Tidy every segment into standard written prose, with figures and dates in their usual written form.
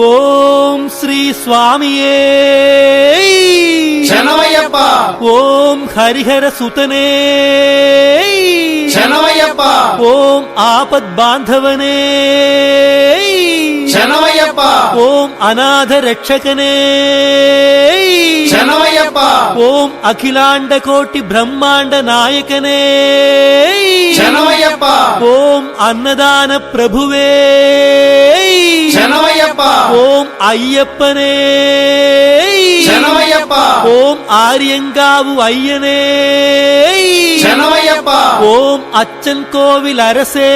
ஓம் ஸ்ரீ சுவாமியே சரணமையப்பா. ஓம் ஹரிஹர சுதனே சரணமையப்பா. ஓம் ஆபத் பாந்தவனே சரணமையப்பா. ஓம் அநாத ரட்சகனே சரணமையப்பா. ஓம் அகிலாண்ட கோட்டி பிரம்மாண்ட நாயகனே சரணமையப்பா. ஓம் அன்னதான பிரபுவே சரணமையப்பா. ஓம் ஐயப்பனே சரணமையப்பா. ஓம் ஆரியங்காவு ஐயனே சரணமையப்பா. ஓம் அச்சன் கோவில் அரசே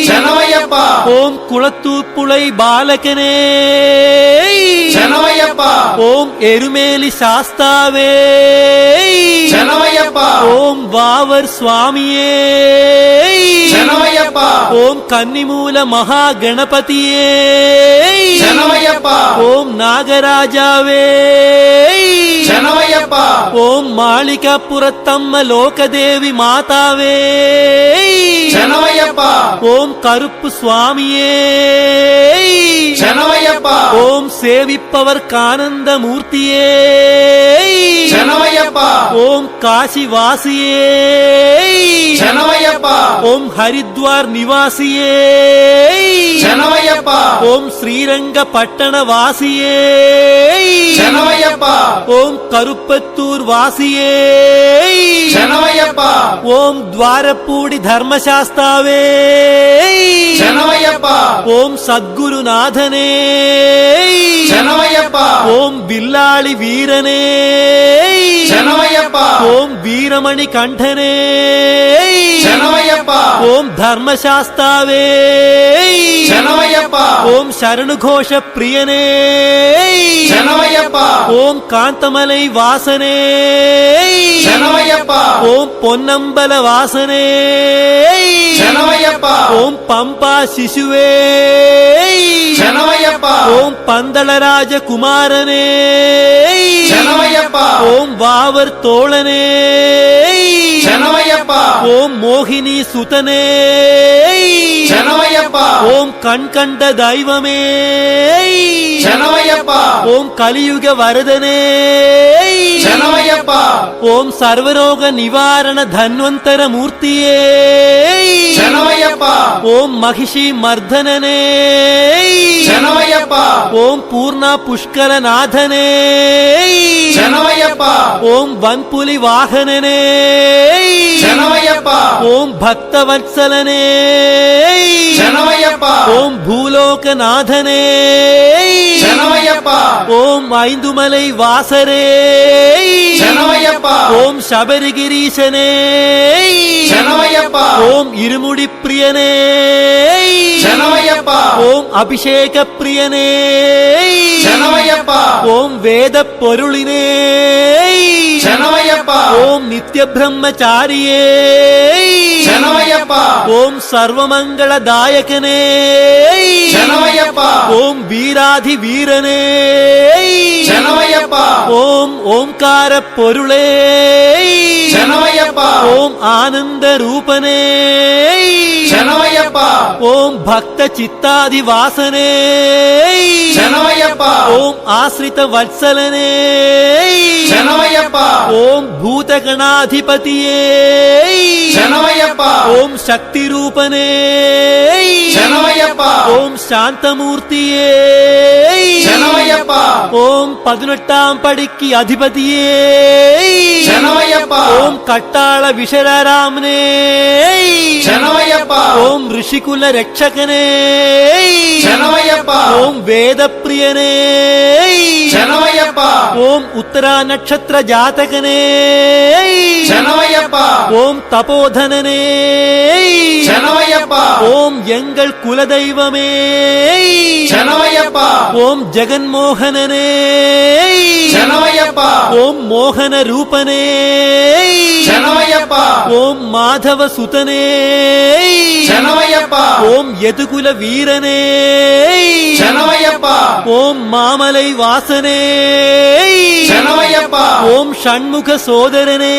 சரணமையப்பா. ஓம் குளத்தூப்புளை பாலகனே சரணமையப்பா. ஓம் எருமேலி சாஸ்தாவே சரணமையப்பா. ஓம் வாவர் சுவாமியே சரணமையப்பா. ஓம் கன்னிமூல மகா கணபதியே சரணமையப்பா. ஓம் நாகராஜாவே சரணமையப்பா. ஓம் மாளிகாபுரத்தம்ம லோகதேவி மாதாவே சரணமையப்பா. ஓம் கருப்பு சுவாமியே சரணமையப்பா. ஓம் சேவிப்பவர் கானந்த மூர்த்தியே சரணமையப்பா. ஓம் காசி வாசியே சரணமையப்பா. ஓம் ஹரித்வார் நிவாசியே சரணமையப்பா. ஓம் ஸ்ரீரங்க பட்டண வாசியே சரணமையப்பா. ஓம் கருப்பத்தூர் வாசியே சரணமையப்பா. ஓம் துவாரப்பூடி தர்மசாஸ்தாவே சரணமையப்பா. ஓம் சத்குருநாதனே சரணமையப்பா. ஓம் வில்லாளி வீரனே சரணமையப்பா. ஓம் வீரமணி கண்டனே சரணமையப்பா. ஓம் தர்மசாஸ்தாவே சரணமையப்பா. ஓம் சரணுகோஷ பிரியனே சரணமையப்பா. ஓம் காந்தமலை வாசனே சரணமையப்பா. ஓம் பொன்னம்பல வாசனே சரணமையப்பா. ஓம் பம்பா சிசுவே சரணமையப்பா. ஓம் பந்தளராஜ குமாரனே சரணமையப்பா. ஓம் வாவர் தோழனே சரணமையப்பா. ஓம் மோகினி சுதனே சரணமையப்பா. ஓம் கண் கண்ட தெய்வமே சரணமையப்பா. ஓம் கலியுக வரதனே சரணமையப்பா. ஓம் சர்வரோக நிவாரண தன்வந்தர மூர்த்தியே சரணமையப்பா. ஓம் மகிஷி மர்தனனே சரணமையப்பா. ஓம் பூர்ணா புஷ்கரநாதனே சரணமையப்பா. ஓம் வன்புலி வாகனனே சரணமையப்பா. ஓம் பக்தவத்சலனே சரணமையப்பா. ஓம் பூலோகநாதனே சரணமையப்பா. ஓம் ஐந்துமலை வாசரே சரணமையப்பா. ஓம் சபரிகிரீசனே சரணமையப்பா. ஓம் இருமுடி பிரியனே சரணமையப்பா. ஓம் அபிஷேக பிரியனே சரணமையப்பா. ஓம் வேத பொருளினே சரணமையப்பா. ஓம் நித்ய பிரம்மச்சாரியே சரணமையப்பா. ஓம் சர்வமங்களதாயகனே சரணமையப்பா. ஓம் வீராதி வீரனே சரணமையப்பா. ஓம் ஓம்கார பொருளே சரணமையப்பா. ஓம் ஆனந்த ரூபனே சரணமையப்பா. ஓம் பக்த சித்தாதி வாசனே சரணமையப்பா. ஓம் ஆசிரித வத்சலனே சரணமையப்பா. ஓம் பூதகணாதிபதியே சரணமையப்பா. ஓம் சக்தி ரூபனே சரணமையப்பா. ஓம் சாந்தமூர்த்தியே சரணமையப்பா. ஓம் 18ஆம் படிக்கு அதிபதியே சரணமையப்பா. ஓம் கட்டாள விஷராமனே சரணமையப்பா. ஓம் ரிஷிகுல ரட்சகனே சரணமையப்பா. ஓம் வேத பிரியனே சரணமையப்பா. ஓம் உத்தரா நட்சத்திர ஜாதகனே சரணமையப்பா. ஓம் தபோதனனே சரணமையப்பா. ஓம் எங்கள் குலதெய்வமே சரணமையப்பா. ஓம் ஜெகன்மோகனனே சரணமையப்பா. ஓம் மோகன ரூபனே சரணமையப்பா. ஓம் மாதவ சுதனே சரணமையப்பா. ஓம் யதுகுல வீரனே சரணமையப்பா. ஓம் மாமலை வாசனே சரணமையப்பா. ஓம் ஷண்முக சோதரனே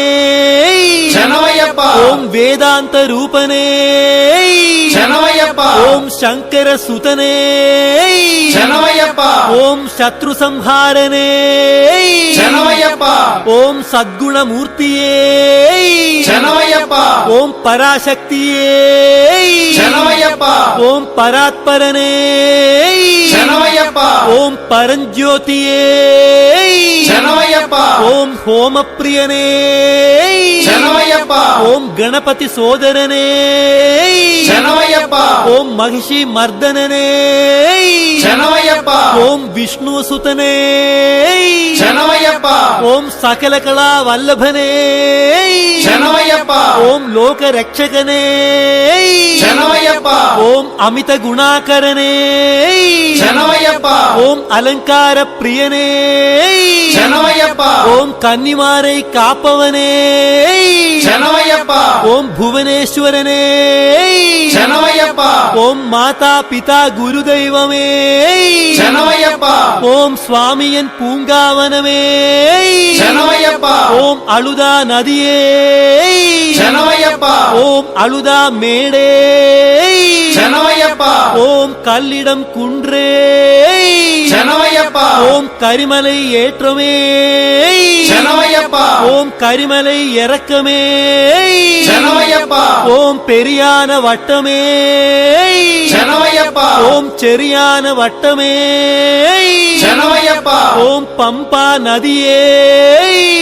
சரணமையப்பா. ஓம் வேதாந்த ரூபனே சரணமையப்பா. ஓம் சங்கர சுதனே ஓம் சத்ரு சம்ஹாரனே சரணமையப்பா ஓம் சத்குணமூர்த்தியே சரணமையப்பா ஓம் பராசக்தியே சரணமையப்பா ஓம் பராத்பரனே சரணமையப்பா ஓம் பரஞ்சோதியே சரணமையப்பா ஓம் ஹோமப்பிரியனே சரணமையப்பா ஓம் கணபதி சோதரனே சரணமையப்பா ஓம் மகிஷி மர்தனனே சரணமையப்பா ஓம் விஷ்ணு சுதனே சரணமையப்பா ஓம் சகல கலா வல்லபனே சரணமையப்பா ஓம் லோக ரட்சகனே சரணமையப்பா ஓம் அமித குணாகரனே சரணமையப்பா ஓம் அலங்கார பிரியனே சரணமையப்பா ஓம் கன்னிமாரை காப்பவனே சரணமையப்பா ஓம் புவனேஸ்வரனே சரணமையப்பா ஓம் மாதா பிதா குரு தெய்வமே சரணமையப்பா ஓம் சுவாமியன் பூங்காவனமே சரணமையப்பா ஓம் அழுதா நதியே சரணமையப்பா ஓம் அழுதா மேடே சரணமையப்பா ஓம் கல்லிடம் குன்றே சரணமையப்பா ஓம் கரிமலை ஏற்றமே சரணமையப்பா ஓம் கரிமலை இறக்கமே சரணமையப்பா ஓம் பெரியான வட்டமே சரணமையப்பா ஓம் செரியான வட்டமே சரணமையப்பா ஓம் பம்பா நதியே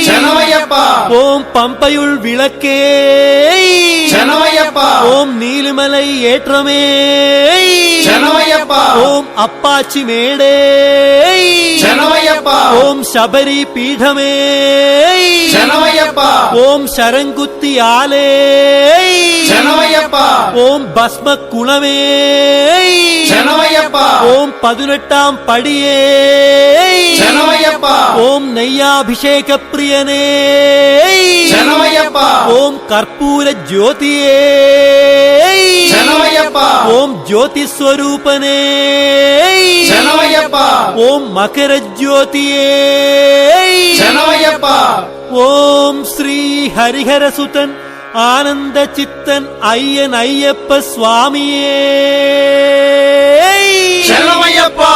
சரணமையப்பா ஓம் பம்பையுள் விளக்கே சரணமையப்பா ஓம் நீலிமலை ஏற்றமே சரணமையப்பா ஓம் அப்பாச்சி மேடே சரணமையப்பா ஓம் சபரி பீடமே சரணமையப்பா ஓம் சரங்குத்தி ஆலே சரணமையப்பா ஓம் பஸ்ம குணமே சரணமையப்பா ஓம் 18ஆம் படியே சரணமையப்பா ஓம் நெய்யாபிஷேக பிரியனே சரணமையப்பா ஓம் கற்பூர ஜோதியே சரணமையப்பா ஓம் ஜோதி ஸ்வரூபனே சரணமையப்பா ஓம் மகர ஜோதியே சரணமையப்பா ஓம் ஸ்ரீ ஹரிஹரசுதன் ஆனந்த சித்தன் ஐயன் ஐயப்ப சுவாமியே சரணமையப்பா